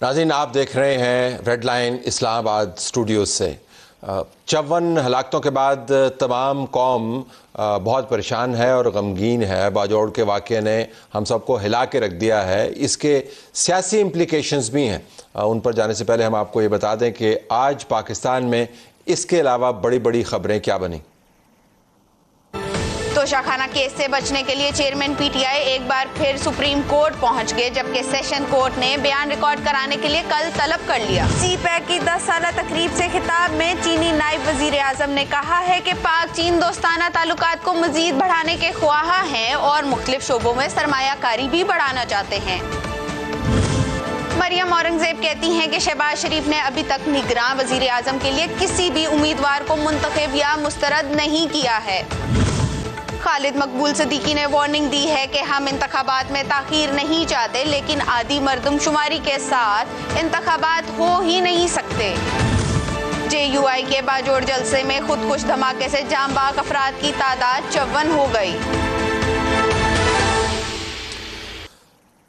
ناظرین آپ دیکھ رہے ہیں ریڈ لائن اسلام آباد اسٹوڈیوز سے 54 ہلاکتوں کے بعد تمام قوم بہت پریشان ہے اور غمگین ہے۔ باجوڑ کے واقعے نے ہم سب کو ہلا کے رکھ دیا ہے۔ اس کے سیاسی امپلیکیشنز بھی ہیں، ان پر جانے سے پہلے ہم آپ کو یہ بتا دیں کہ آج پاکستان میں اس کے علاوہ بڑی بڑی خبریں کیا بنیں۔ توشہ خانہ کیس سے بچنے کے لیے چیئرمین پی ٹی آئی ایک بار پھر سپریم کورٹ پہنچ گئے، جبکہ سیشن کورٹ نے بیان ریکارڈ کرانے کے لیے کل طلب کر لیا۔ سی پیک کی 10 سالہ تقریب سے خطاب میں چینی نائب وزیر اعظم نے کہا ہے کہ پاک چین دوستانہ تعلقات کو مزید بڑھانے کے خواہاں ہیں اور مختلف شعبوں میں سرمایہ کاری بھی بڑھانا چاہتے ہیں۔ مریم اورنگزیب کہتی ہیں کہ شہباز شریف نے ابھی تک نگراں وزیر اعظم کے لیے کسی بھی امیدوار کو منتخب یا مسترد نہیں کیا ہے۔ خالد مقبول صدیقی نے وارننگ دی ہے کہ ہم انتخابات میں تاخیر نہیں چاہتے، لیکن عادی مردم شماری کے ساتھ انتخابات ہو ہی نہیں سکتے۔ جے یو آئی کے باجوڑ جلسے میں خودکش دھماکے سے جاں بحق افراد کی تعداد 54 ہو گئی۔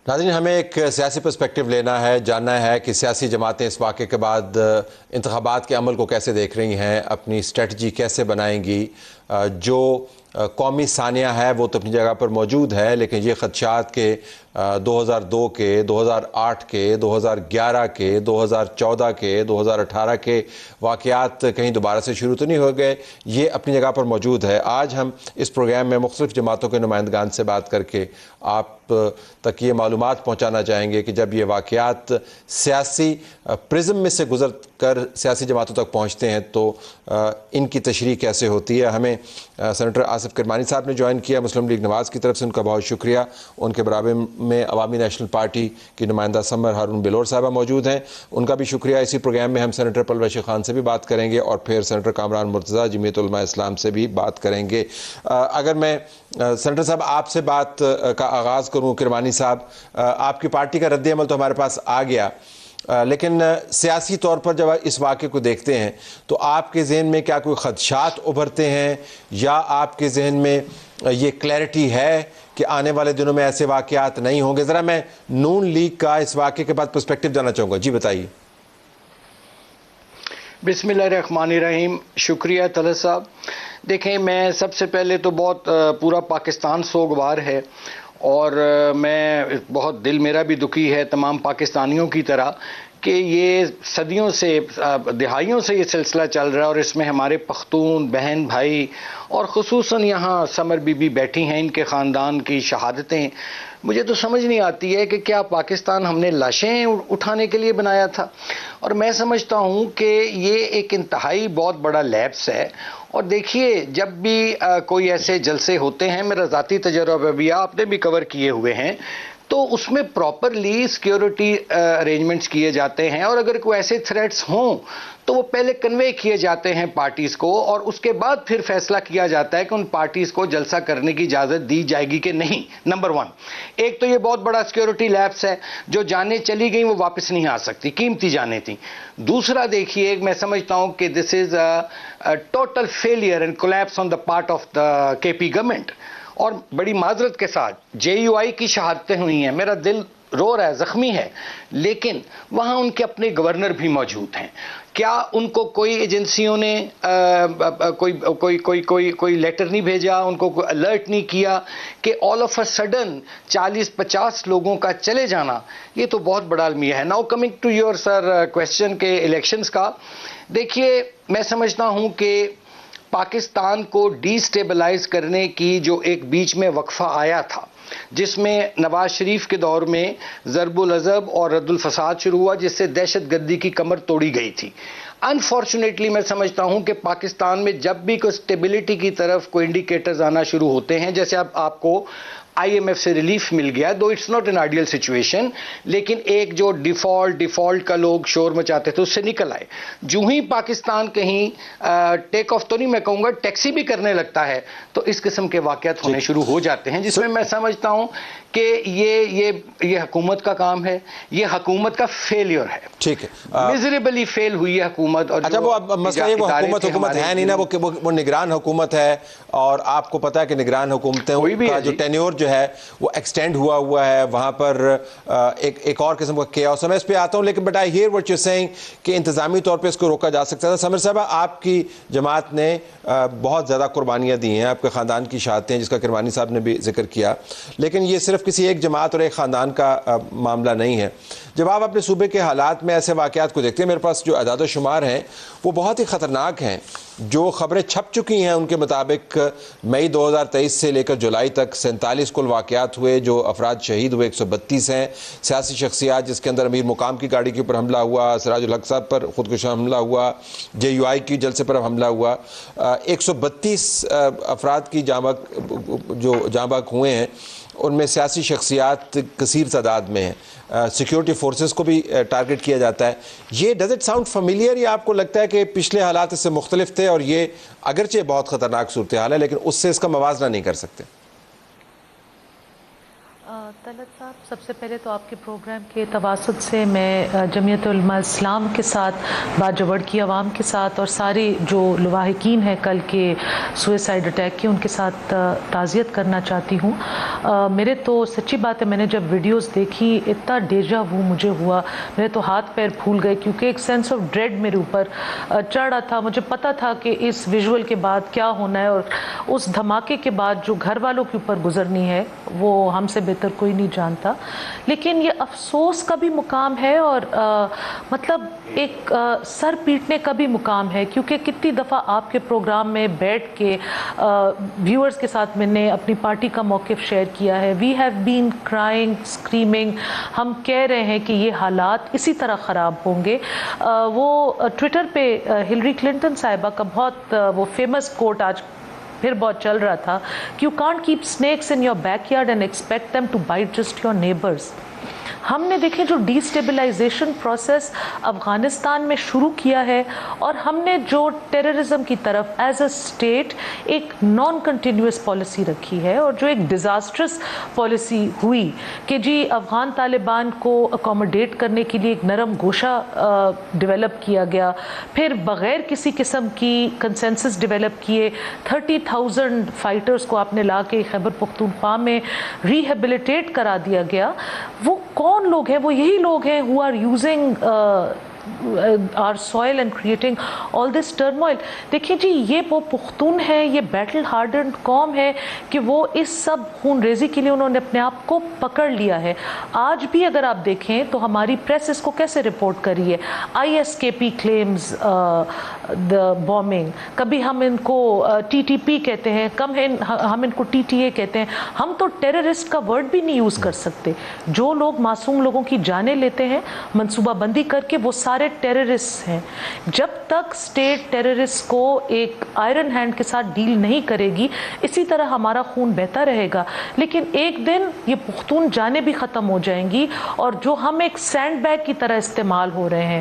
ناظرین ہمیں ایک سیاسی پرسپیکٹو لینا ہے، جاننا ہے کہ سیاسی جماعتیں اس واقعے کے بعد انتخابات کے عمل کو کیسے دیکھ رہی ہیں، اپنی اسٹریٹجی کیسے بنائیں گی۔ جو قومی ثانیہ ہے وہ تو اپنی جگہ پر موجود ہے، لیکن یہ خدشات کے 2002 کے، 2008 کے، 2011 کے، 2014 کے، 2018 کے واقعات کہیں دوبارہ سے شروع تو نہیں ہو گئے، یہ اپنی جگہ پر موجود ہے۔ آج ہم اس پروگرام میں مختلف جماعتوں کے نمائندگان سے بات کر کے آپ تک یہ معلومات پہنچانا چاہیں گے کہ جب یہ واقعات سیاسی پرزم میں سے گزر کر سیاسی جماعتوں تک پہنچتے ہیں تو ان کی تشریح کیسے ہوتی ہے۔ ہمیں سینیٹر آصف کرمانی صاحب نے جوائن کیا مسلم لیگ نواز کی طرف سے، ان کا بہت شکریہ۔ ان کے برابر میں عوامی نیشنل پارٹی کی نمائندہ سمر ہارون بلور صاحبہ موجود ہیں، ان کا بھی شکریہ۔ اسی پروگرام میں ہم سینیٹر پرویز خان سے بھی بات کریں گے اور پھر سینیٹر کامران مرتضیٰ جمعیت علماء اسلام سے بھی بات کریں گے۔ اگر میں سینیٹر صاحب آپ سے بات کا آغاز کروں، کرمانی صاحب آپ کی پارٹی کا رد عمل تو ہمارے پاس آ گیا، لیکن سیاسی طور پر جب اس واقعے کو دیکھتے ہیں تو آپ کے ذہن میں کیا کوئی خدشات ابھرتے ہیں یا آپ کے ذہن میں یہ کلیئرٹی ہے کہ آنے والے دنوں میں ایسے واقعات نہیں ہوں گے؟ ذرا میں نون لیگ کا اس واقعے کے بعد پرسپیکٹو جاننا چاہوں گا، جی بتائیے۔ بسم اللہ الرحمن الرحیم، شکریہ طلعت صاحب۔ دیکھیں، میں سب سے پہلے تو بہت پورا پاکستان سوگوار ہے اور میں بہت دل میرا بھی دکھی ہے تمام پاکستانیوں کی طرح کہ یہ صدیوں سے، دہائیوں سے یہ سلسلہ چل رہا ہے اور اس میں ہمارے پختون بہن بھائی اور خصوصاً یہاں سمر بی بی بیٹھی ہیں، ان کے خاندان کی شہادتیں مجھے تو سمجھ نہیں آتی ہے کہ کیا پاکستان ہم نے لاشیں اٹھانے کے لیے بنایا تھا؟ اور میں سمجھتا ہوں کہ یہ ایک انتہائی بہت بڑا لیپس ہے۔ اور دیکھیے، جب بھی کوئی ایسے جلسے ہوتے ہیں، میرا ذاتی تجربہ بھی آپ نے بھی کور کیے ہوئے ہیں، تو اس میں پراپرلی سیکیورٹی ارینجمنٹس کیے جاتے ہیں اور اگر کوئی ایسے تھریٹس ہوں تو وہ پہلے کنوے کیے جاتے ہیں پارٹیز کو اور اس کے بعد پھر فیصلہ کیا جاتا ہے کہ ان پارٹیز کو جلسہ کرنے کی اجازت دی جائے گی کہ نہیں۔ نمبر 1، ایک تو یہ بہت بڑا سیکیورٹی لیپس ہے، جو جانیں چلی گئیں وہ واپس نہیں آ سکتی، قیمتی جانیں تھیں۔ دوسرا دیکھیے، میں سمجھتا ہوں کہ this is a total failure and collapse on the part of the K P government. اور بڑی معذرت کے ساتھ جے یو آئی کی شہادتیں ہوئی ہیں، میرا دل رو رہا ہے، زخمی ہے، لیکن وہاں ان کے اپنے گورنر بھی موجود ہیں۔ کیا ان کو کوئی ایجنسیوں نے کوئی لیٹر نہیں بھیجا، ان کو کوئی الرٹ نہیں کیا کہ آل آف اے سڈن 40-50 لوگوں کا چلے جانا؟ یہ تو بہت بڑا المیہ ہے۔ Now coming to your sir question کے الیکشنز کا، دیکھیے میں سمجھتا ہوں کہ پاکستان کو ڈی سٹیبلائز کرنے کی جو ایک بیچ میں وقفہ آیا تھا، جس میں نواز شریف کے دور میں ضرب العضب اور رد الفساد شروع ہوا، جس سے دہشت گردی کی کمر توڑی گئی تھی۔ انفارچونیٹلی میں سمجھتا ہوں کہ پاکستان میں جب بھی کوئی سٹیبلٹی کی طرف کوئی انڈیکیٹرز آنا شروع ہوتے ہیں، جیسے اب آپ کو آئی ایم ایف سے ریلیف مل گیا، though it's not an ideal situation, لیکن ایک جو ڈیفالٹ کا لوگ شور مچاتے تھے اس سے نکل آئے۔ جو ہی پاکستان کہیں ٹیک آف تو نہیں میں کہوں گا، ٹیکسی بھی کرنے لگتا ہے تو اس قسم کے واقعات ہونے شروع ہو جاتے ہیں، جس میں سمجھتا ہوں کہ یہ حکومت کا کام ہے، یہ حکومت کا فیلئر ہے۔ ٹھیک ہے، میزریبلی فیل ہوئی ہے حکومت۔ اور اچھا، وہ مسئلہ یہ وہ حکومت ہے نہیں نا، وہ نگران حکومت ہے اور آپ کو پتا ہے کہ نگران حکومتیں کا جو ٹینیور جو ہے وہ ایکسٹینڈ ہوا ہے, وہاں پر ایک اور قسم کا کیاس ہے. میں اس پہ آتا ہوں, لیکن but I hear what you seeing کہ انتظامی طور پہ اس کو روکا جا سکتا تھا. سمر صاحبہ, آپ کی جماعت نے بہت زیادہ قربانیاں دی ہیں, آپ کے خاندان کی شہادتیں جس کا کرمانی صاحب نے بھی ذکر کیا, لیکن یہ صرف کسی ایک جماعت اور ایک خاندان کا معاملہ نہیں ہے. جب آپ اپنے صوبے کے حالات میں ایسے واقعات کو دیکھتے ہیں, میرے پاس جو اعداد و شمار ہیں وہ بہت ہی خطرناک ہیں. جو خبریں چھپ چکی ہیں ان کے مطابق مئی 2023 سے لے کر جولائی تک 47 کل واقعات ہوئے, جو افراد شہید ہوئے 132 ہیں. سیاسی شخصیات جس کے اندر امیر مقام کی گاڑی کے اوپر حملہ ہوا, سراج الحق صاحب پر خودکشا حملہ ہوا, JUI کی جلسے پر حملہ ہوا, 132 افراد کی جو جاں بحق ہوئے ہیں, ان میں سیاسی شخصیات کثیر تعداد میں ہیں. سیکیورٹی فورسز کو بھی ٹارگٹ کیا جاتا ہے. یہ ڈز اٹ ساؤنڈ فیملیئر, یا آپ کو لگتا ہے کہ پچھلے حالات اس سے مختلف تھے اور یہ اگرچہ بہت خطرناک صورتحال ہے لیکن اس سے اس کا موازنہ نہیں کر سکتے؟ طلعت صاحب, سب سے پہلے تو آپ کے پروگرام کے تواسط سے میں جمعیت علماء اسلام کے ساتھ, باجوڑ کی عوام کے ساتھ اور سارے جو لواحقین ہیں کل کے سوئسائڈ اٹیک کے, ان کے ساتھ تعزیت کرنا چاہتی ہوں. میرے تو سچی بات ہے, میں نے جب ویڈیوز دیکھی اتنا ڈیجا وو مجھے ہوا, میرے تو ہاتھ پیر پھول گئے, کیونکہ ایک سینس آف ڈریڈ میرے اوپر چڑھ رہا تھا. مجھے پتا تھا کہ اس ویژول کے بعد کیا ہونا ہے, اور اس دھماکے کے بعد جو گھر والوں کے اوپر گزرنی ہے وہ ہم سے بہتر کوئی نہیں جانتا. لیکن یہ افسوس کا بھی مقام ہے اور مطلب ایک سر پیٹنے کا بھی مقام ہے, کیونکہ کتنی دفعہ آپ کے پروگرام میں بیٹھ کے ویورز کے ساتھ میں نے اپنی پارٹی کا موقف شیئر کیا ہے. We have been crying, screaming, ہم کہہ رہے ہیں کہ یہ حالات اسی طرح خراب ہوں گے. وہ ٹویٹر پہ ہلری کلنٹن صاحبہ کا بہت وہ فیمس کوٹ آج پھر بہت چل رہا تھا کہ you can't keep snacks in your backyard and expect them to bite just your neighbours. ہم نے دیکھیں جو ڈی اسٹیبلائزیشن پروسیس افغانستان میں شروع کیا ہے, اور ہم نے جو ٹیررزم کی طرف ایز اے اسٹیٹ ایک نان کنٹینیوس پالیسی رکھی ہے, اور جو ایک ڈیزاسٹرس پالیسی ہوئی کہ جی افغان طالبان کو اکوموڈیٹ کرنے کے لیے ایک نرم گوشہ ڈیولپ کیا گیا, پھر بغیر کسی قسم کی کنسنسس ڈیولپ کیے 30,000 فائٹرز کو آپ نے لا کے خیبر پختونخوا میں ریہیبلیٹیٹ کرا دیا گیا. وہ کون لوگ ہیں؟ وہ یہی لوگ ہیں who are using our soil and creating all this turmoil. دیکھیں جی, یہ وہ پختون ہے, یہ بیٹل ہارڈنڈ قوم ہے کہ وہ اس سب خون ریزی کے لیے انہوں نے اپنے آپ کو پکڑ لیا ہے. آج بھی اگر آپ دیکھیں تو ہماری پریس اس کو کیسے رپورٹ کری ہے, ISKP claims the bombing, کبھی ہم ان کو TTP کہتے ہیں, ہم ان کو TTA کہتے ہیں. ہم تو ٹیررسٹ کا ورڈ بھی نہیں یوز کر سکتے. جو لوگ معصوم لوگوں کی جانیں لیتے ہیں منصوبہ بندی کر کے, وہ سارے ٹیررسٹ ہیں. جب تک اسٹیٹ ٹیررسٹ کو ایک آئرن ہینڈ کے ساتھ ڈیل نہیں کرے گی, اسی طرح ہمارا خون بہتا رہے گا. لیکن ایک دن یہ پختون جانیں بھی ختم ہو جائیں گی, اور جو ہم ایک سینڈ بیگ کی طرح استعمال ہو رہے ہیں,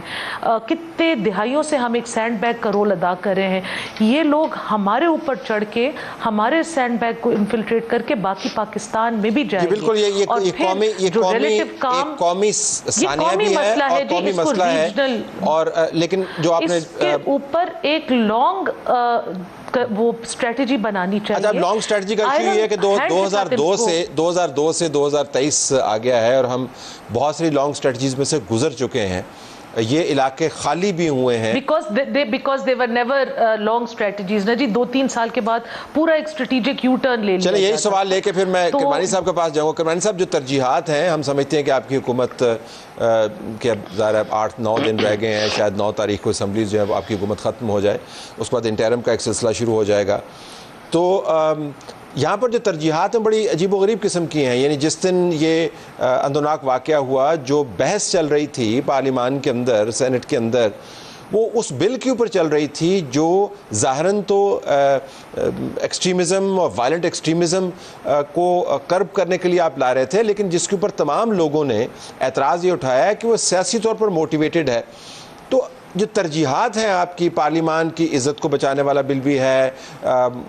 کتنے دہائیوں سے ہم ایک سینڈ بیگ کا رول ادا کر رہے ہیں, یہ لوگ ہمارے اوپر چڑھ کے ہمارے سینڈ بیگ کو انفلٹریٹ کر کے باقی پاکستان میں بھی جائیں گے. بالکل, یہ قومی ثانیہ بھی ہے اور قومی مسئلہ ہے. اور لیکن جو آپ نے اس کے اوپر ایک لانگ وہ اسٹریٹجی بنانی چاہیے. اچھا, لانگ اسٹریٹجی کا ایشو یہ ہے کہ 2002 سے 2023 آ گیا ہے, اور ہم بہت ساری لانگ اسٹریٹجیز میں سے گزر چکے ہیں. یہ علاقے خالی بھی ہوئے ہیں because they were never long strategies نا جی. 2-3 سال کے بعد پورا ایک اسٹریٹجک یو ٹرن لے لیا. چلے یہی سوال لے کے پھر میں کرمانی صاحب کے پاس جاؤں گا. کرمانی صاحب, جو ترجیحات ہیں, ہم سمجھتے ہیں کہ آپ کی حکومت کے اب ظاہر 8-9 دن رہ گئے ہیں, شاید 9 تاریخ کو اسمبلیز جو ہے آپ کی حکومت ختم ہو جائے, اس کے بعد انٹرم کا ایک سلسلہ شروع ہو جائے گا. تو یہاں پر جو ترجیحات ہیں بڑی عجیب و غریب قسم کی ہیں. یعنی جس دن یہ اندوناک واقعہ ہوا, جو بحث چل رہی تھی پارلیمان کے اندر, سینٹ کے اندر, وہ اس بل کے اوپر چل رہی تھی جو ظاہراً تو ایکسٹریمزم اور وائلنٹ ایکسٹریمزم کو کرب کرنے کے لیے آپ لا رہے تھے, لیکن جس کے اوپر تمام لوگوں نے اعتراض یہ اٹھایا ہے کہ وہ سیاسی طور پر موٹیویٹڈ ہے. تو جو ترجیحات ہیں آپ کی, پارلیمان کی عزت کو بچانے والا بل بھی ہے,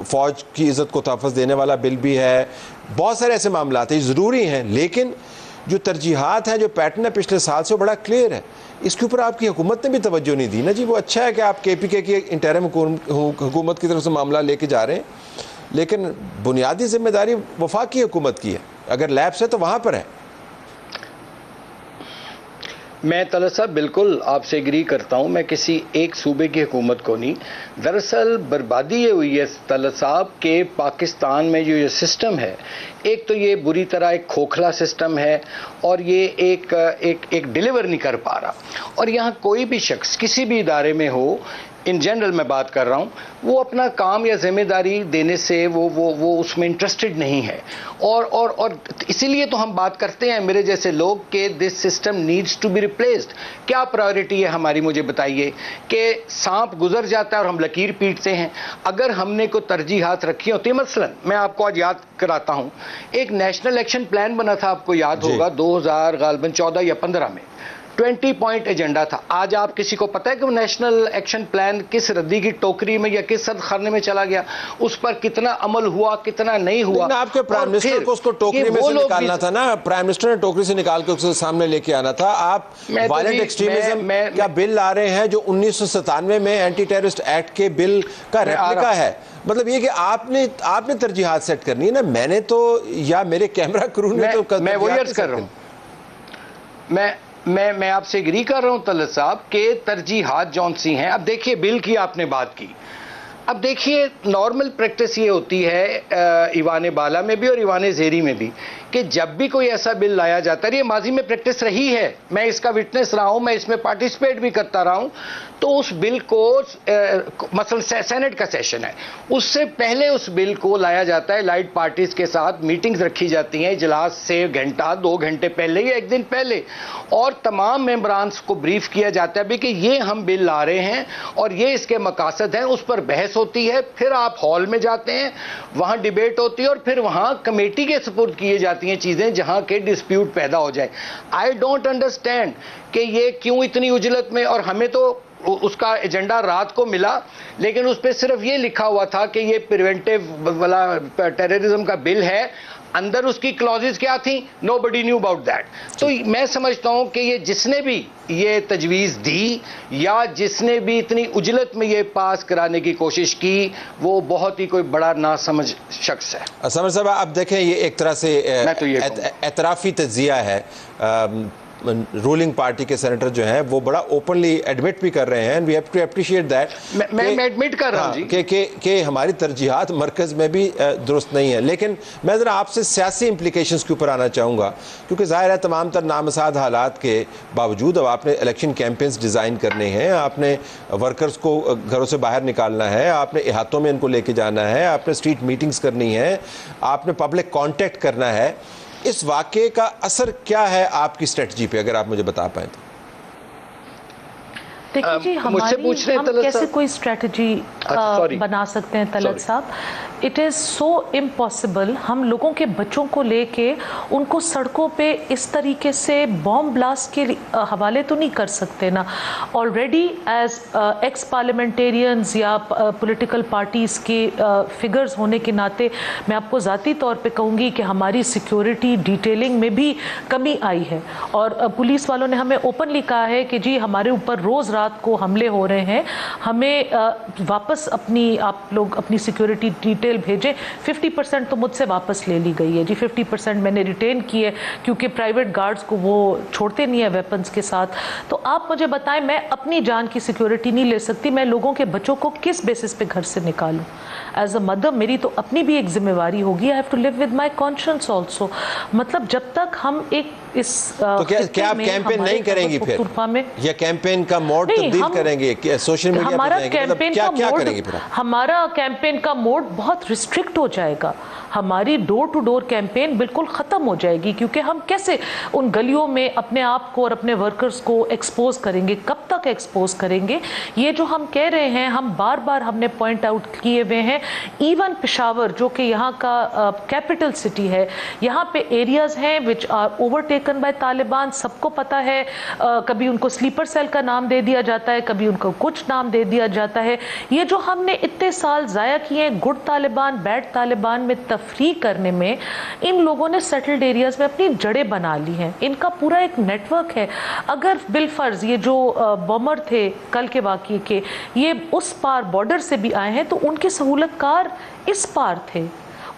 فوج کی عزت کو تحفظ دینے والا بل بھی ہے, بہت سارے ایسے معاملات ہیں ضروری ہیں, لیکن جو ترجیحات ہیں, جو پیٹرن ہے پچھلے سال سے, وہ بڑا کلیئر ہے. اس کے اوپر آپ کی حکومت نے بھی توجہ نہیں دی نا جی. وہ اچھا ہے کہ آپ KPK کی انٹرم حکومت کی طرف سے معاملہ لے کے جا رہے ہیں, لیکن بنیادی ذمہ داری وفاقی حکومت کی ہے. اگر لیپس ہے تو وہاں پر ہے. میں طلعت صاحب بالکل آپ سے ایگری کرتا ہوں. میں کسی ایک صوبے کی حکومت کو نہیں. دراصل بربادی یہ ہوئی ہے طلعت صاحب کہ پاکستان میں جو یہ سسٹم ہے, ایک تو یہ بری طرح ایک کھوکھلا سسٹم ہے اور یہ ایک ڈیلیور نہیں کر پا رہا. اور یہاں کوئی بھی شخص کسی بھی ادارے میں ہو, ان جنرل میں بات کر رہا ہوں, وہ اپنا کام یا ذمہ داری دینے سے وہ اس میں انٹرسٹڈ نہیں ہے. اور اسی لیے تو ہم بات کرتے ہیں میرے جیسے لوگ کہ this system needs to be replaced. کیا پرائیورٹی ہے ہماری, مجھے بتائیے. کہ سانپ گزر جاتا ہے اور ہم لکیر پیٹتے ہیں. اگر ہم نے کوئی ترجیحات رکھی ہوتی, مثلا میں آپ کو آج یاد کراتا ہوں, ایک نیشنل ایکشن پلان بنا تھا, آپ کو یاد ہوگا 2014 یا 15 میں 20 پوائنٹ ایجنڈا تھا. آج آپ کسی کو پتہ ہے کہ وہ نیشنل ایکشن پلان کس ردی کی ٹوکری میں یا کس سرد خانے میں چلا گیا؟ اس پر کتنا عمل ہوا, کتنا نہیں ہوا؟ آپ کے پرائم منسٹر کو اس کو ٹوکری میں سے نکالنا تھا نا. پرائم منسٹر نے ٹوکری سے نکال کے اس کے سامنے لے کے آنا تھا. آپ وائلنٹ ایکسٹریمزم کیا بل لا رہے ہیں جو 1997 میں اینٹی ٹیررسٹ ایکٹ کے بل کا ریپلیکا ہے. مطلب یہ کہ آپ نے ترجیحات سیٹ کرنی ہے نا. میں نے تو, یا میرے کیمرہ کرو نے تو, میں وہی عرض کر رہا ہوں. میں آپ سے اگری کر رہا ہوں طلعت صاحب کہ ترجیحات جون سی ہیں. اب دیکھیے بل کی آپ نے بات کی. اب دیکھیے نارمل پریکٹس یہ ہوتی ہے ایوان بالا میں بھی اور ایوان زیری میں بھی, کہ جب بھی کوئی ایسا بل لایا جاتا ہے, یہ ماضی میں پریکٹس رہی ہے, میں اس کا وٹنس رہا ہوں, میں اس میں پارٹیسپیٹ بھی کرتا رہا ہوں, تو اس بل کو مثلا سینٹ کا سیشن ہے, اس سے پہلے اس بل کو لایا جاتا ہے, لائٹ پارٹیز کے ساتھ میٹنگز رکھی جاتی ہیں اجلاس سے گھنٹہ 2 گھنٹے پہلے یا 1 دن پہلے, اور تمام ممبرانس کو بریف کیا جاتا ہے کہ یہ ہم بل لا رہے ہیں اور یہ اس کے مقاصد ہیں. اس پر بحث ہوتی ہے, پھر آپ ہال میں جاتے ہیں, وہاں ڈیبیٹ ہوتی ہے, اور پھر وہاں کمیٹی کے سپورٹ کیے جاتی ہیں چیزیں جہاں کے ڈسپیوٹ پیدا ہو جائے. آئی ڈونٹ انڈرسٹینڈ کہ یہ کیوں اتنی اجلت میں, اور ہمیں تو اس کا ایجنڈا رات کو ملا, لیکن اس پہ صرف یہ لکھا ہوا تھا کہ یہ پریونٹیو والا ٹیررزم کا بل ہے. اندر اس کی کلوزز کیا تھیں, نو بڈی نیو اباؤٹ دیٹ. تو میں سمجھتا ہوں کہ یہ جس نے بھی یہ تجویز دی یا جس نے بھی اتنی اجلت میں یہ پاس کرانے کی کوشش کی, وہ بہت ہی کوئی بڑا ناسمجھ شخص ہے. سمر صاحب آپ دیکھیں, یہ ایک طرح سے اعترافی تجزیہ ہے. رولنگ پارٹی کے سینیٹر جو ہیں وہ بڑا اوپنلی ایڈمٹ بھی کر رہے ہیں, we have to appreciate that. میں ایڈمٹ کر رہا ہوں جی کہ ہماری ترجیحات مرکز میں بھی درست نہیں ہیں. لیکن میں ذرا آپ سے سیاسی امپلیکیشنز کے اوپر آنا چاہوں گا, کیونکہ ظاہر ہے تمام تر نامساعد حالات کے باوجود اب آپ نے الیکشن کیمپینز ڈیزائن کرنے ہیں, آپ نے ورکرز کو گھروں سے باہر نکالنا ہے, آپ نے احاطوں میں ان کو لے کے جانا ہے, آپ نے اسٹریٹ میٹنگز کرنی ہے, آپ نے پبلک کانٹیکٹ کرنا ہے. اس واقعے کا اثر کیا ہے آپ کی اسٹریٹجی پہ, اگر آپ مجھے بتا پائیں تو؟ دیکھیں جی, ہم کیسے کوئی اسٹریٹجی بنا سکتے ہیں طلعت صاحب. It is so impossible. ہم لوگوں کے بچوں کو لے کے ان کو سڑکوں پہ اس طریقے سے بوم بلاسٹ کے حوالے تو نہیں کر سکتے نا. آلریڈی ایز ایکس پارلیمنٹیرینز یا پولیٹیکل پارٹیز کے فگرز ہونے کے ناطے میں آپ کو ذاتی طور پہ کہوں گی کہ ہماری سیکیورٹی ڈیٹیلنگ میں بھی کمی آئی ہے, اور پولیس والوں نے ہمیں اوپنلی کہا ہے کہ جی ہمارے اوپر روز رات کو حملے ہو رہے ہیں, ہمیں واپس آپ لوگ اپنی سیکیورٹی ڈیٹیل بھیجیں. 50% تو مجھ سے واپس لے لی گئی ہے جی, 50% میں نے ریٹین کی ہے, کیونکہ پرائیویٹ گارڈز کو وہ چھوڑتے نہیں ہیں ویپنز کے ساتھ. تو آپ مجھے بتائیں, میں اپنی جان کی سیکیورٹی نہیں لے سکتی, میں لوگوں کے بچوں کو کس بیسس پہ گھر سے نکالوں؟ ایز اے مدر میری تو اپنی بھی ایک ذمہ واری ہوگی. I have to live with my conscience also. مطلب جب تک ہم ایک اس تو کیا آپ کیمپین نہیں کریں گی پھر, یا کیمپین کا موڈ تبدیل کریں گے, سوشل میڈیا پہ جائیں گے, کیا کریں گے پھر؟ ہمارا کیمپین کا موڈ بہت ریسٹرکٹ ہو جائے گا. ہماری ڈور ٹو ڈور کیمپین بالکل ختم ہو جائے گی, کیونکہ ہم کیسے ان گلیوں میں اپنے آپ کو اور اپنے ورکرز کو ایکسپوز کریں گے, کب تک ایکسپوز کریں گے؟ یہ جو ہم کہہ رہے ہیں, ہم بار بار ہم نے پوائنٹ آؤٹ کیے ہوئے ہیں. ایون پشاور جو کہ یہاں کا کیپٹل سٹی ہے, یہاں پہ ایریاز ہیں which are overtaken by Taliban. سب کو پتہ ہے, کبھی ان کو سلیپر سیل کا نام دے دیا جاتا ہے, کبھی ان کو کچھ نام دے دیا جاتا ہے. یہ جو ہم نے اتنے سال ضائع کیے ہیں گڈ طالبان بیڈ طالبان میں تفریق کرنے میں, ان لوگوں نے سیٹلڈ ایریاز میں اپنی جڑیں بنا لی ہیں. ان کا پورا ایک نیٹ ورک ہے. اگر بالفرض یہ جو بومر تھے کل کے واقعے کے, یہ اس پار بارڈر سے بھی آئے ہیں, تو ان کے سہولت کار اس پار تھے,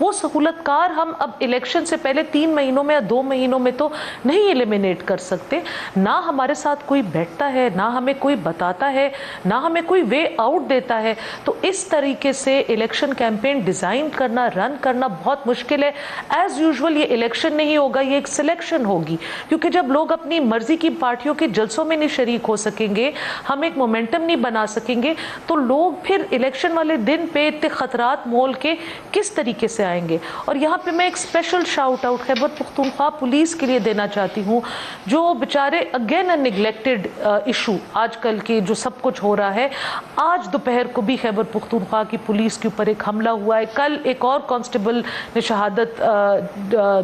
وہ سہولت کار ہم اب الیکشن سے پہلے 3 مہینوں میں یا 2 مہینوں میں تو نہیں ایلیمینیٹ کر سکتے. نہ ہمارے ساتھ کوئی بیٹھتا ہے, نہ ہمیں کوئی بتاتا ہے, نہ ہمیں کوئی وے آؤٹ دیتا ہے. تو اس طریقے سے الیکشن کیمپین ڈیزائن کرنا, رن کرنا بہت مشکل ہے. ایز یوزول یہ الیکشن نہیں ہوگا, یہ ایک سلیکشن ہوگی, کیونکہ جب لوگ اپنی مرضی کی پارٹیوں کے جلسوں میں نہیں شریک ہو سکیں گے, ہم ایک مومنٹم نہیں بنا سکیں گے, تو لوگ پھر الیکشن والے دن پہ اتنے خطرات مول کے کس طریقے سے آئیں گے. اور یہاں پہ میں ایک special shout out Khyber Pakhtunkhwa police کے لیے دینا چاہتی ہوں, جو بیچارے اگین اے نگلیکٹڈ ایشو آج کل کے جو سب کچھ ہو رہا ہے. آج دوپہر کو بھی خیبر پختونخوا کی پولیس کے اوپر ایک حملہ ہوا ہے, کل ایک اور کانسٹیبل نے شہادت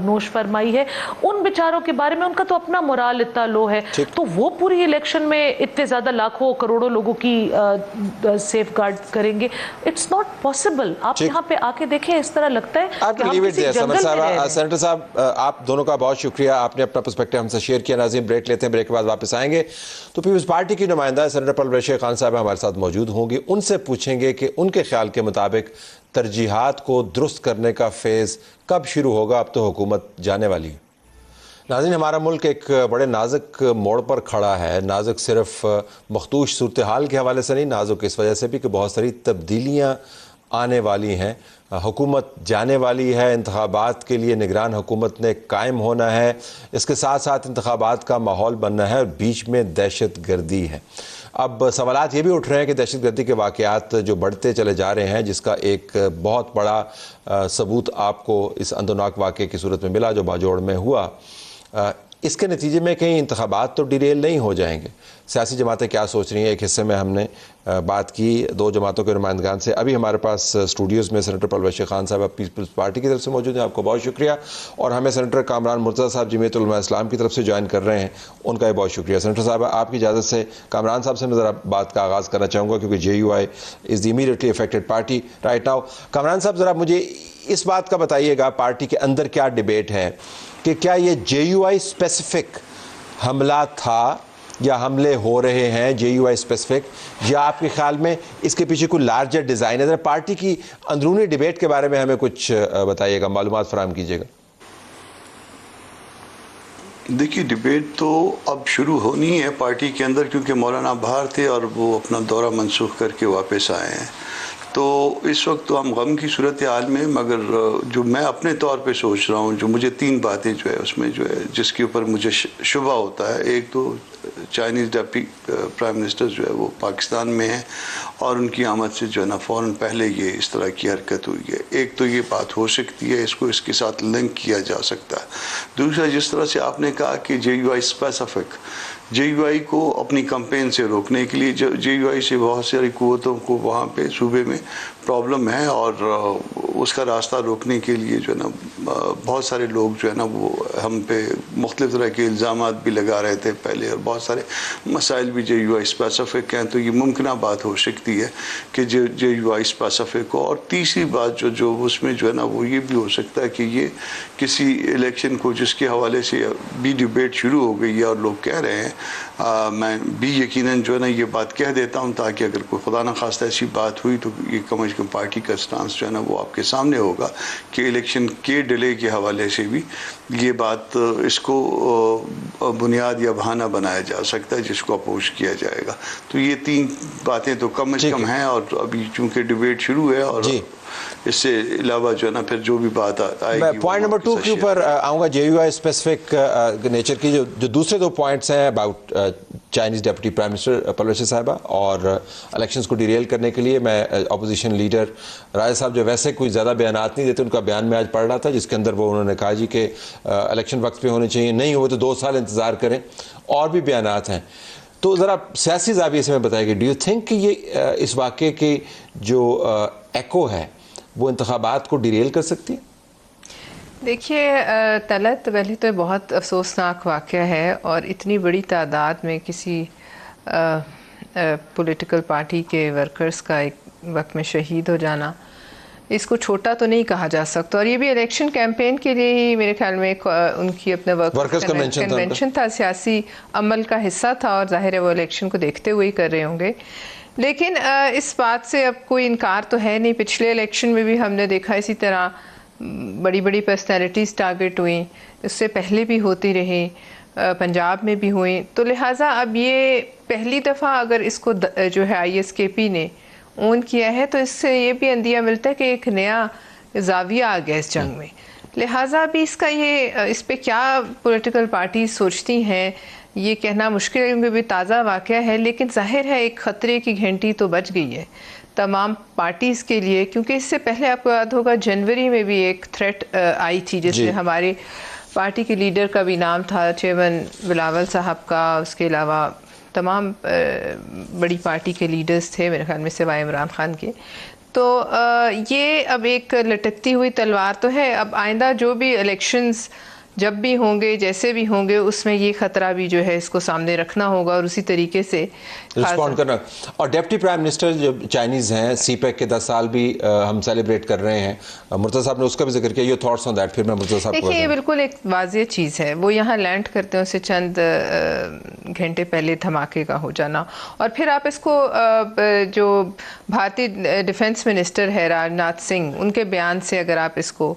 نوش فرمائی ہے. ان بیچاروں کے بارے میں ان کا تو اپنا مورال اتنا لو ہے, تو وہ پوری الیکشن میں اتنے زیادہ لاکھوں کروڑوں لوگوں کی سیف گارڈ کریں گے. It's not possible. آپ یہاں پہ آ کے دیکھیں, اس طرح لگتا ہے کہ ہم کسی جنگل میں رہ رہے ہیں. سینیٹر صاحب, آپ دونوں کا بہت شکریہ, آپ نے اپنا پرسپیکٹو ہم سے شیئر کیا. ناظرین بریک لیتے ہیں, بریک کے بعد واپس آئیں گے تو پیپلز پارٹی کی نمائندہ سینیٹر پرویز خان صاحب ہمارے ساتھ موجود ہوں گی. ان سے پوچھیں گے کہ ان کے خیال کے مطابق ترجیحات کو درست کرنے کا فیز کب شروع ہوگا. اب تو حکومت جانے والی ہے. ناظرین, ہمارا ملک ایک بڑے نازک موڑ پر کھڑا ہے. نازک صرف مخدوش صورتحال کے حوالے سے نہیں, نازک اس وجہ سے بھی کہ بہت ساری تبدیلیاں آنے والی ہیں. حکومت جانے والی ہے, انتخابات کے لیے نگران حکومت نے قائم ہونا ہے, اس کے ساتھ ساتھ انتخابات کا ماحول بننا ہے, اور بیچ میں دہشت گردی ہے. اب سوالات یہ بھی اٹھ رہے ہیں کہ دہشت گردی کے واقعات جو بڑھتے چلے جا رہے ہیں, جس کا ایک بہت بڑا ثبوت آپ کو اس اندوناک واقعے کی صورت میں ملا جو باجوڑ میں ہوا, اس کے نتیجے میں کہیں انتخابات تو ڈیریل نہیں ہو جائیں گے. سیاسی جماعتیں کیا سوچ رہی ہیں, ایک حصے میں ہم نے بات کی 2 جماعتوں کے نمائندگان سے. ابھی ہمارے پاس اسٹوڈیوز میں سینیٹر پرویز خان صاحب پیپلز پارٹی کی طرف سے موجود ہیں, آپ کو بہت شکریہ. اور ہمیں سینیٹر کامران مرتضیٰ صاحب جمعیت علماء اسلام کی طرف سے جوائن کر رہے ہیں, ان کا بھی بہت شکریہ. سینیٹر صاحب, آپ کی اجازت سے کامران صاحب سے میں ذرا بات کا آغاز کرنا چاہوں گا, کیونکہ JUI is the immediately affected party right now. Kamran صاحب, ذرا مجھے اس بات کا بتائیے گا پارٹی کے اندر کیا ڈیبیٹ ہے کہ کیا یہ JUI اسپیسیفک حملہ تھا یا حملے ہو رہے ہیں JUI اسپیسیفک, یا آپ کے خیال میں اس کے پیچھے کوئی لارجر ڈیزائن ہے؟ ذرا پارٹی کی اندرونی ڈیبیٹ کے بارے میں ہمیں کچھ بتائیے گا, معلومات فراہم کیجیے گا. دیکھیے, ڈیبیٹ تو اب شروع ہونی ہے پارٹی کے اندر, کیونکہ مولانا باہر تھے اور وہ اپنا دورہ منسوخ کر کے واپس آئے ہیں. تو اس وقت تو ہم غم کی صورتحال میں, مگر جو میں اپنے طور پہ سوچ رہا ہوں, جو مجھے 3 باتیں جو ہے اس میں جو ہے جس کے اوپر مجھے شبہ ہوتا ہے. ایک تو چائنیز ڈپٹی پرائم منسٹر جو ہے وہ پاکستان میں ہیں, اور ان کی آمد سے جو ہے نا فوراً پہلے یہ اس طرح کی حرکت ہوئی ہے. ایک تو یہ بات ہو سکتی ہے, اس کو اس کے ساتھ لنک کیا جا سکتا ہے. دوسرا, جس طرح سے آپ نے کہا کہ JUI اسپیسیفک, JUI کو اپنی کمپین سے روکنے کے لیے JUI سے بہت ساری قوتوں کو وہاں پہ صوبے میں پرابلم ہے, اور اس کا راستہ روکنے کے لیے جو ہے نا بہت سارے لوگ جو ہے نا وہ ہم پہ مختلف طرح کے الزامات بھی لگا رہے تھے پہلے, اور بہت سارے مسائل بھی JUI اسپیسیفک ہیں. تو یہ ممکنہ بات ہو سکتی ہے کہ JUI اسپیسیفک ہو. اور تیسری بات جو اس میں جو ہے نا وہ یہ بھی ہو سکتا ہے کہ یہ کسی الیکشن کو جس کے حوالے سے بھی ڈیبیٹ شروع ہو گئی ہے اور لوگ کہہ رہے ہیں, میں بھی یقیناً جو ہے نا یہ بات کہہ دیتا ہوں تاکہ اگر کوئی خدا نخواستہ ایسی بات ہوئی تو یہ کم از کم پارٹی کا سٹانس جو ہے نا وہ آپ کے سامنے ہوگا کہ الیکشن کے ڈیلے کے حوالے سے بھی یہ بات, اس کو بنیاد یا بہانہ بنایا جا سکتا ہے جس کو اپوز کیا جائے گا. تو یہ 3 باتیں تو کم از کم ہیں, اور ابھی چونکہ ڈیبیٹ شروع ہے, اور اس سے علاوہ جو ہے نا پھر جو بھی بات آئے گی. پوائنٹ نمبر 2 کے اوپر آؤں گا, JUI اسپیسیفک نیچر کی جو دوسرے 2 پوائنٹس ہیں about Chinese deputy prime minister Parvez صاحبہ, اور الیکشنز کو ڈیریل کرنے کے لیے میں اپوزیشن لیڈر راجہ صاحب جو ویسے کوئی زیادہ بیانات نہیں دیتے, ان کا بیان میں آج پڑھ رہا تھا جس کے اندر وہ انہوں نے کہا جی کہ الیکشن وقت پہ ہونے چاہیے, نہیں ہوئے تو 2 سال انتظار کریں, اور بھی بیانات ہیں. تو ذرا سیاسی زاویے سے میں بتائیے کہ ڈو یو تھنک کہ یہ اس واقعے کی جو ایکو ہے وہ انتخابات کو ڈیریل کر سکتی ہے؟ دیکھیے طلعت, پہلے تو بہت افسوسناک واقعہ ہے, اور اتنی بڑی تعداد میں کسی پولیٹیکل پارٹی کے ورکرز کا ایک وقت میں شہید ہو جانا, اس کو چھوٹا تو نہیں کہا جا سکتا. اور یہ بھی الیکشن کیمپین کے لیے ہی میرے خیال میں ان کی اپنا ورکرز کنونشن تھا, سیاسی عمل کا حصہ تھا, اور ظاہر ہے وہ الیکشن کو دیکھتے ہوئے ہی کر رہے ہوں گے. لیکن اس بات سے اب کوئی انکار تو ہے نہیں, پچھلے الیکشن میں بھی ہم نے دیکھا اسی طرح بڑی بڑی پرسنالٹیز ٹارگٹ ہوئیں، اس سے پہلے بھی ہوتی رہیں، پنجاب میں بھی ہوئیں، تو لہٰذا اب یہ پہلی دفعہ اگر اس کو جو ہے آئی ایس کے پی نے اون کیا ہے تو اس سے یہ بھی اندیہ ملتا ہے کہ ایک نیا زاویہ آ گیا اس جنگ میں. لہٰذا ابھی اس پہ کیا پولیٹیکل پارٹیز سوچتی ہیں یہ کہنا مشکل ہے، کیونکہ بھی تازہ واقعہ ہے، لیکن ظاہر ہے ایک خطرے کی گھنٹی تو بج گئی ہے تمام پارٹیز کے لیے، کیونکہ اس سے پہلے آپ کو یاد ہوگا جنوری میں بھی ایک تھریٹ آئی تھی جس میں ہمارے پارٹی کے لیڈر کا بھی نام تھا، چیئرمین بلاول صاحب کا، اس کے علاوہ تمام بڑی پارٹی کے لیڈرز تھے میرے خیال میں سوائے عمران خان کے. تو یہ اب ایک لٹکتی ہوئی تلوار تو ہے. اب آئندہ جو بھی الیکشنز جب بھی ہوں گے جیسے بھی ہوں گے اس میں یہ خطرہ بھی جو ہے اس کو سامنے رکھنا ہوگا اور اسی طریقے سے رسپونڈ کرنا. اور ڈپٹی پرائم منسٹر جو چائنیز ہیں، سی پیک کے 10 سال بھی ہم سیلیبریٹ کر رہے ہیں، مرتضیٰ صاحب نے اس کا بھی ذکر کیا. یہ تھاٹس آن دیٹ؟ پھر میں مرتضیٰ صاحب کو دیکھیں، یہ بالکل ایک واضح چیز ہے، وہ یہاں لینڈ کرتے ہیں اسے چند گھنٹے پہلے دھماکے کا ہو جانا، اور پھر آپ اس کو جو بھارتی ڈیفنس منسٹر ہے راجناتھ سنگھ، ان کے بیان سے اگر آپ اس کو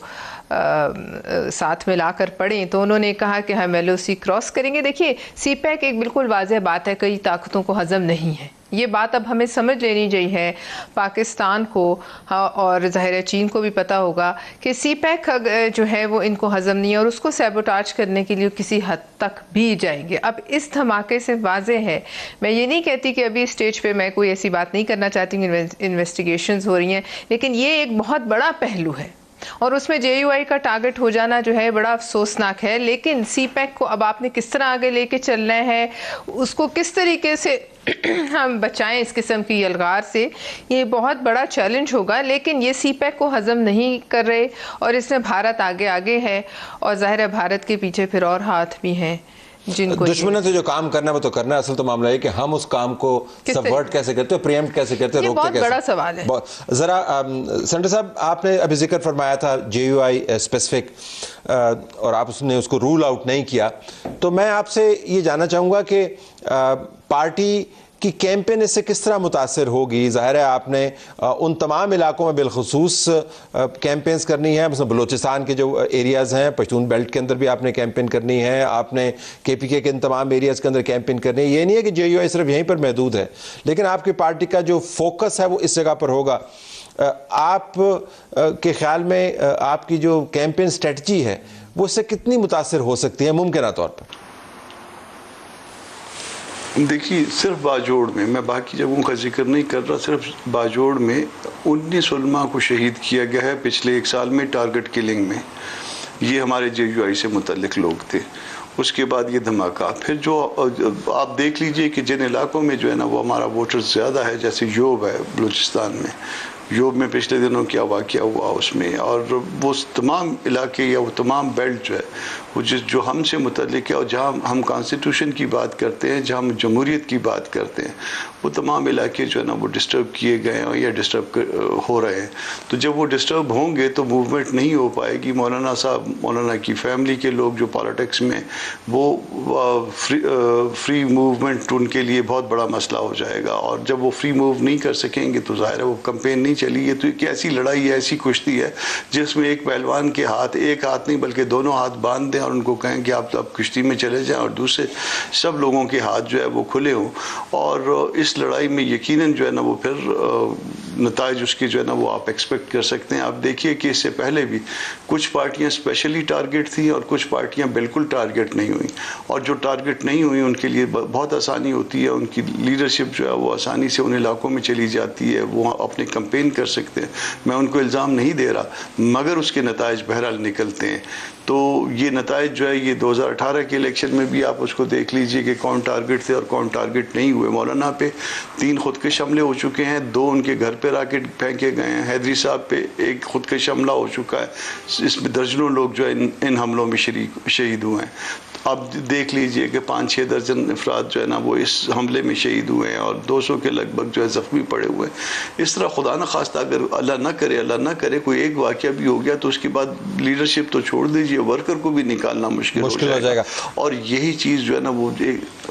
ساتھ ملا کر پڑھیں تو انہوں نے کہا کہ ہم ایل او سی کراس کریں گے. دیکھیے، سی پیک ایک بالکل واضح بات ہے، کئی طاقتوں کو ہضم نہیں ہے. یہ بات اب ہمیں سمجھ لینی چاہیے ہے پاکستان کو، اور ظاہر ہے چین کو بھی پتہ ہوگا کہ سی پیک جو ہے وہ ان کو ہضم نہیں ہے، اور اس کو سیبوٹاج کرنے کے لیے کسی حد تک بھی جائیں گے. اب اس دھماکے سے واضح ہے، میں یہ نہیں کہتی کہ ابھی اسٹیج پہ میں کوئی ایسی بات نہیں کرنا چاہتی ہوں، انویسٹیگیشنز ہو رہی ہیں، لیکن یہ ایک بہت بڑا پہلو ہے اور اس میں جے یو آئی کا ٹارگٹ ہو جانا جو ہے بڑا افسوسناک ہے. لیکن سی پیک کو اب آپ نے کس طرح آگے لے کے چلنا ہے، اس کو کس طریقے سے ہم بچائیں اس قسم کی یلغار سے، یہ بہت بڑا چیلنج ہوگا. لیکن یہ سی پیک کو ہضم نہیں کر رہے، اور اس میں بھارت آگے ہے، اور ظاہر ہے بھارت کے پیچھے پھر اور ہاتھ بھی ہیں جن کو دشمنوں سے جو کام کرنا ہے وہ تو کرنا ہے. اصل تو معاملہ ہے کہ ہم اس کام کو سبورٹ کیسے کرتے ہیں، پریمپٹ کیسے کرتے ہیں، روکتے کیسے. یہ بہت بڑا سوال ہے. ذرا سینٹر صاحب، آپ نے ابھی ذکر فرمایا تھا جے یو آئی اسپیسیفک، اور آپ نے اس کو رول آؤٹ نہیں کیا، تو میں آپ سے یہ جاننا چاہوں گا کہ پارٹی کی کیمپین اس سے کس طرح متاثر ہوگی؟ ظاہر ہے آپ نے ان تمام علاقوں میں بالخصوص کیمپینز کرنی ہے، مثلا بلوچستان کے جو ایریاز ہیں، پشتون بیلٹ کے اندر بھی آپ نے کیمپین کرنی ہے، آپ نے کے پی کے ان تمام ایریاز کے اندر کیمپین کرنی ہے. یہ نہیں ہے کہ جے یو آئی صرف یہیں پر محدود ہے، لیکن آپ کی پارٹی کا جو فوکس ہے وہ اس جگہ پر ہوگا. آپ کے خیال میں آپ کی جو کیمپین اسٹریٹجی ہے وہ اس سے کتنی متاثر ہو سکتی ہے ممکنہ طور پر؟ دیکھیے، صرف باجوڑ میں باقی جگہوں کا ذکر نہیں کر رہا، صرف باجوڑ میں 19 علماء کو شہید کیا گیا ہے پچھلے 1 سال میں ٹارگٹ کلنگ میں. یہ ہمارے جے یو آئی سے متعلق لوگ تھے. اس کے بعد یہ دھماکہ، پھر جو آپ دیکھ لیجئے کہ جن علاقوں میں جو ہے نا وہ ہمارا ووٹرز زیادہ ہے، جیسے یوب ہے بلوچستان میں، یوب میں پچھلے دنوں کیا واقعہ ہوا اس میں، اور وہ تمام علاقے یا وہ تمام بیلٹ جو ہے وہ جو ہم سے متعلق ہے، اور جہاں ہم کانسٹیٹیوشن کی بات کرتے ہیں، جہاں ہم جمہوریت کی بات کرتے ہیں، وہ تمام علاقے جو ہے نا وہ ڈسٹرب کیے گئے ہیں یا ڈسٹرب ہو رہے ہیں. تو جب وہ ڈسٹرب ہوں گے تو موومنٹ نہیں ہو پائے گی. مولانا صاحب، مولانا کی فیملی کے لوگ جو پالیٹکس میں، وہ فری موومنٹ ان کے لیے بہت بڑا مسئلہ ہو جائے گا، اور جب وہ فری موو نہیں کر سکیں گے تو ظاہر ہے وہ کمپین نہیں چلی ہے. تو ایک ایسی لڑائی ہے، ایسی کشتی ہے جس میں ایک پہلوان کے ایک ہاتھ نہیں بلکہ دونوں ہاتھ باندھ دیں اور ان کو کہیں کہ آپ کشتی میں چلے جائیں، اور دوسرے سب لوگوں کے ہاتھ جو ہے وہ کھلے ہوں. اور اس لڑائی میں یقیناً جو ہے نا وہ پھر نتائج اس کے جو ہے نا وہ آپ ایکسپیکٹ کر سکتے ہیں. آپ دیکھیے کہ اس سے پہلے بھی کچھ پارٹیاں اسپیشلی ٹارگٹ تھیں اور کچھ پارٹیاں بالکل ٹارگٹ نہیں ہوئیں، اور جو ٹارگٹ نہیں ہوئی ان کے لیے بہت آسانی ہوتی ہے، ان کی لیڈرشپ جو ہے وہ آسانی سے ان علاقوں میں چلی جاتی ہے، وہ اپنے کمپین کر سکتے ہیں. میں ان کو الزام نہیں دے رہا، مگر اس کے نتائج بہرحال نکلتے ہیں. تو یہ نتائج جو ہے یہ 2018 کے الیکشن میں بھی آپ اس کو دیکھ لیجئے کہ کون ٹارگٹ تھے اور کون ٹارگٹ نہیں ہوئے. مولانا پہ 3 خودکش حملے ہو چکے ہیں، 2 ان کے گھر پہ راکٹ پھینکے گئے ہیں. حیدری صاحب پہ 1 خودکش حملہ ہو چکا ہے، اس میں درجنوں لوگ جو ہے ان حملوں میں شہید ہوئے ہیں. اب دیکھ لیجئے کہ 5-6 درجن افراد جو ہے نا وہ اس حملے میں شہید ہوئے ہیں، اور 200 کے لگ بھگ جو ہے زخمی پڑے ہوئے ہیں. اس طرح خدا نہ خواستہ اگر اللہ نہ کرے کوئی ایک واقعہ بھی ہو گیا تو اس کے بعد لیڈرشپ تو چھوڑ دیجئے، ورکر کو بھی نکالنا مشکل ہو جائے گا. اور یہی چیز جو ہے نا وہ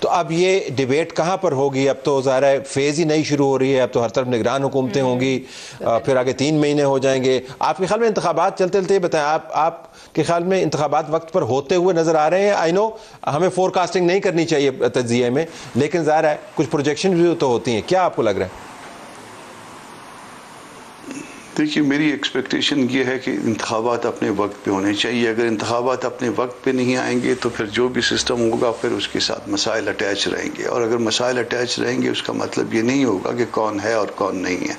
تو اب یہ ڈیبیٹ کہاں پر ہوگی؟ اب تو ظاہر ہے فیز ہی نئی شروع ہو رہی ہے، اب تو ہر طرف نگران حکومتیں ہوں گی، پھر آگے 3 مہینے ہو جائیں گے. آپ کے خیال میں انتخابات چلتے چلتے بتائیں، آپ کے خیال میں انتخابات وقت پر ہوتے ہوئے نظر آ رہے ہیں؟ آئی نو ہمیں فور کاسٹنگ نہیں کرنی چاہیے تجزیے میں، لیکن ظاہر ہے کچھ پروجیکشن بھی تو ہوتی ہیں. کیا آپ کو لگ رہا ہے؟ دیکھیے میری ایکسپیکٹیشن یہ ہے کہ انتخابات اپنے وقت پہ ہونے چاہیے. اگر انتخابات اپنے وقت پہ نہیں آئیں گے تو پھر جو بھی سسٹم ہوگا پھر اس کے ساتھ مسائل اٹیچ رہیں گے، اور اگر مسائل اٹیچ رہیں گے اس کا مطلب یہ نہیں ہوگا کہ کون ہے اور کون نہیں ہے.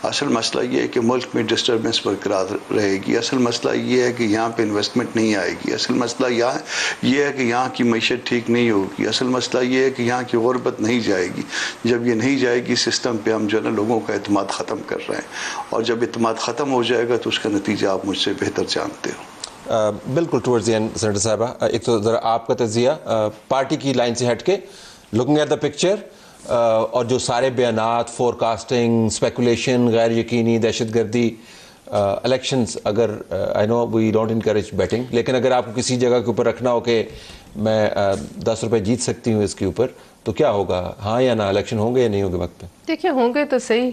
اصل مسئلہ یہ ہے کہ ملک میں ڈسٹربنس برقرار رہے گی. اصل مسئلہ یہ ہے کہ یہاں پہ انویسٹمنٹ نہیں آئے گی. اصل مسئلہ یہ ہے کہ یہاں کی معیشت ٹھیک نہیں ہوگی. اصل مسئلہ یہ ہے کہ یہاں کی غربت نہیں جائے گی. جب یہ نہیں جائے گی سسٹم پہ ہم جو ہے نا لوگوں کا اعتماد ختم کر رہے ہیں، اور جب اعتماد ختم ہو جائے گا تو اس کا نتیجہ آپ مجھ سے بہتر جانتے ہو. بالکل ٹورڈز دی اینڈ سینیٹر صاحبہ، ایک تو ذرا آپ کا تجزیہ پارٹی کی لائن سے ہٹ کے، لوکنگ ایٹ دا پکچر، اور جو سارے بیانات، فور کاسٹنگ، اسپیکولیشن، غیر یقینی، دہشت گردی، الیکشنز، اگر آئی نو وی ڈونٹ انکریج بیٹنگ، لیکن اگر آپ کو کسی جگہ کے اوپر رکھنا ہو کہ میں 10 روپے جیت سکتی ہوں اس کے اوپر، تو کیا ہوگا؟ ہاں یا نہ الیکشن ہوں گے یا نہیں ہوں گے وقت پہ؟ دیکھیے ہوں گے تو صحیح،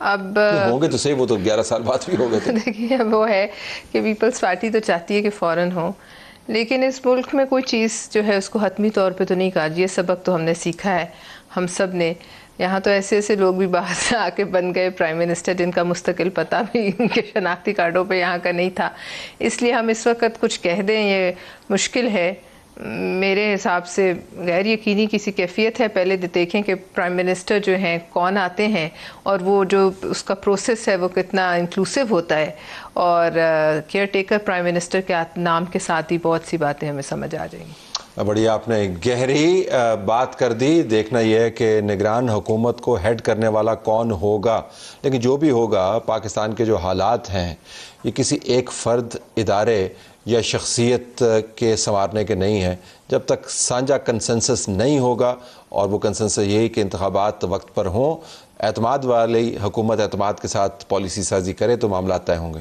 اب ہوں گے تو صحیح، وہ تو 11 سال بعد بھی ہو گئے تھے. دیکھیے وہ ہے کہ پیپلز پارٹی تو چاہتی ہے کہ فوراً ہو، لیکن اس ملک میں کوئی چیز جو ہے اس کو حتمی طور پہ تو نہیں کہا. یہ سبق تو ہم نے سیکھا ہے ہم سب نے. یہاں تو ایسے ایسے لوگ بھی باہر سے آ کے بن گئے پرائم منسٹر جن کا مستقل پتہ بھی ان کے شناختی کارڈوں پہ یہاں کا نہیں تھا. اس لیے ہم اس وقت کچھ کہہ دیں یہ مشکل ہے. میرے حساب سے غیر یقینی کسی کیفیت ہے. پہلے دیکھیں کہ پرائم منسٹر جو ہیں کون آتے ہیں، اور وہ جو اس کا پروسیس ہے وہ کتنا انکلوسیو ہوتا ہے، اور کیئر ٹیکر پرائم منسٹر کے نام کے ساتھ ہی بہت سی باتیں ہمیں سمجھ آ جائیں گی. بڑی آپ نے گہری بات کر دی. دیکھنا یہ ہے کہ نگران حکومت کو ہیڈ کرنے والا کون ہوگا، لیکن جو بھی ہوگا پاکستان کے جو حالات ہیں یہ کسی ایک فرد، ادارے یا شخصیت کے سنوارنے کے نہیں ہیں. جب تک سانجا کنسنسس نہیں ہوگا، اور وہ کنسنسس یہی کہ انتخابات وقت پر ہوں، اعتماد والی حکومت اعتماد کے ساتھ پالیسی سازی کرے، تو معاملات طے ہوں گے.